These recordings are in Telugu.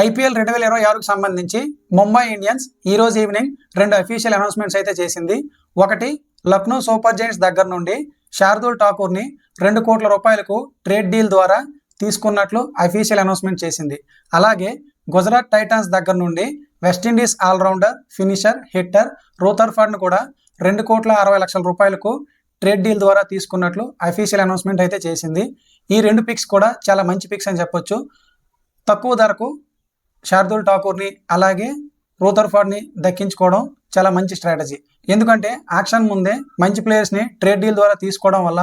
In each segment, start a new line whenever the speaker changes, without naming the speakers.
ఐపీఎల్ 2026కు సంబంధించి ముంబై ఇండియన్స్ ఈ రోజు ఈవినింగ్ 2 అఫీషియల్ అనౌన్స్మెంట్స్ అయితే చేసింది. ఒకటి, లక్నో సూపర్ జైంట్స్ దగ్గర నుండి శార్దూల్ ఠాకూర్ని 2 కోట్ల రూపాయలకు ట్రేడ్ డీల్ ద్వారా తీసుకున్నట్లు అఫీషియల్ అనౌన్స్మెంట్ చేసింది. అలాగే గుజరాత్ టైటాన్స్ దగ్గర నుండి వెస్టిండీస్ ఆల్రౌండర్, ఫినిషర్, హిట్టర్ రూథర్ఫర్డ్ను కూడా 2,60,00,000 రూపాయలకు ట్రేడ్ డీల్ ద్వారా తీసుకున్నట్లు అఫీషియల్ అనౌన్స్మెంట్ అయితే చేసింది. ఈ 2 పిక్స్ కూడా చాలా మంచి పిక్స్ అని చెప్పొచ్చు. తక్కువ ధరకు శార్దూల్ ఠాకూర్ని అలాగే రూథర్ఫర్డ్ని దక్కించుకోవడం చాలా మంచి స్ట్రాటజీ. ఎందుకంటే ఆక్షన్ ముందే మంచి ప్లేయర్స్ని ట్రేడ్ డీల్ ద్వారా తీసుకోవడం వల్ల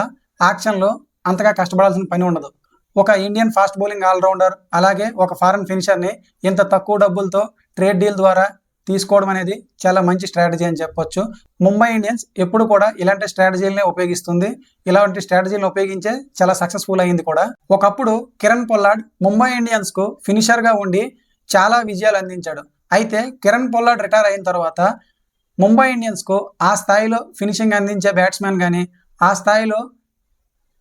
ఆక్షన్లో అంతగా కష్టపడాల్సిన పని ఉండదు. ఒక ఇండియన్ ఫాస్ట్ బౌలింగ్ ఆల్రౌండర్ అలాగే ఒక ఫారెన్ ఫినిషర్ని ఇంత తక్కువ డబ్బులతో ట్రేడ్ డీల్ ద్వారా తీసుకోవడం అనేది చాలా మంచి స్ట్రాటజీ అని చెప్పొచ్చు. ముంబై ఇండియన్స్ ఎప్పుడు కూడా ఇలాంటి స్ట్రాటజీలనే ఉపయోగిస్తుంది. ఇలాంటి స్ట్రాటజీలను ఉపయోగించే చాలా సక్సెస్ఫుల్ అయింది కూడా. ఒకప్పుడు కిరణ్ పొల్లార్డ్ ముంబై ఇండియన్స్కు ఫినిషర్గా ఉండి చాలా విజయాలు అందించాడు. అయితే కిరణ్ పొల్లార్డ్ రిటైర్ అయిన తర్వాత ముంబై ఇండియన్స్కు ఆ స్థాయిలో ఫినిషింగ్ అందించే బ్యాట్స్మెన్ కానీ ఆ స్థాయిలో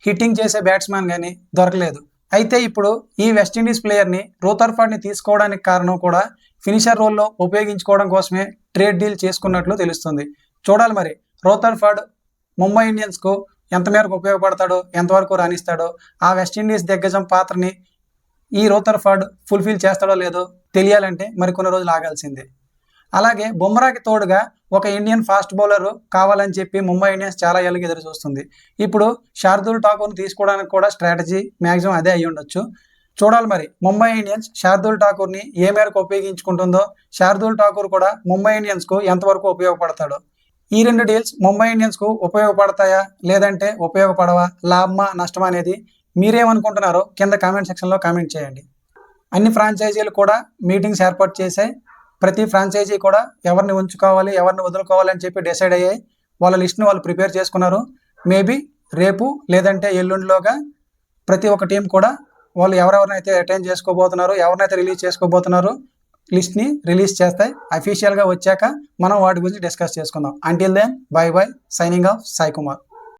హిట్టింగ్ చేసే బ్యాట్స్మెన్ కానీ దొరకలేదు. అయితే ఇప్పుడు ఈ వెస్టిండీస్ ప్లేయర్ని రూథర్ఫర్డ్ని తీసుకోవడానికి కారణం కూడా ఫినిషర్ రోల్లో ఉపయోగించుకోవడం కోసమే ట్రేడ్ డీల్ చేసుకున్నట్లు తెలుస్తుంది. చూడాలి మరి రూథర్ఫర్డ్ ముంబై ఇండియన్స్కు ఎంత మేరకు ఉపయోగపడతాడో, ఎంతవరకు రాణిస్తాడో, ఆ వెస్టిండీస్ దిగ్గజం పాత్రని ఈ రూథర్ఫర్డ్ ఫుల్ఫిల్ చేస్తాడో లేదో తెలియాలంటే మరికొన్ని రోజులు ఆగాల్సిందే. అలాగే బుమ్రాకి తోడుగా ఒక ఇండియన్ ఫాస్ట్ బౌలర్ కావాలని చెప్పి ముంబై ఇండియన్స్ చాలా ఏళ్ళకి ఎదురు చూస్తుంది. ఇప్పుడు శార్దూల్ ఠాకూర్ని తీసుకోవడానికి కూడా స్ట్రాటజీ మ్యాక్సిమం అదే అయ్యి ఉండొచ్చు. చూడాలి మరి ముంబై ఇండియన్స్ శార్దూల్ ఠాకూర్ని ఏ మేరకు ఉపయోగించుకుంటుందో, శార్దూల్ ఠాకూర్ కూడా ముంబై ఇండియన్స్కు ఎంతవరకు ఉపయోగపడతాడో. ఈ 2 డీల్స్ ముంబై ఇండియన్స్కు ఉపయోగపడతాయా లేదంటే ఉపయోగపడవా, లాభమా నష్టమా అనేది మీరేమనుకుంటున్నారో కింద కామెంట్ సెక్షన్లో కామెంట్ చేయండి. అన్ని ఫ్రాంచైజీలు కూడా మీటింగ్స్ ఏర్పాటు చేశాయి. ప్రతి ఫ్రాంచైజీ కూడా ఎవరిని ఉంచుకోవాలి, ఎవరిని వదులుకోవాలి అని చెప్పి డిసైడ్ అయ్యాయి. వాళ్ళ లిస్ట్ని వాళ్ళు ప్రిపేర్ చేసుకున్నారు. మేబీ రేపు లేదంటే ఎల్లుండిలోగా ప్రతి ఒక్క టీం కూడా వాళ్ళు ఎవరెవరినైతే రిటైన్ చేసుకోబోతున్నారో, ఎవరినైతే రిలీజ్ చేసుకోబోతున్నారో లిస్ట్ని రిలీజ్ చేస్తాయి. అఫీషియల్గా వచ్చాక మనం వాటి గురించి డిస్కస్ చేసుకుందాం. Until then bye bye, signing off Sai Kumar.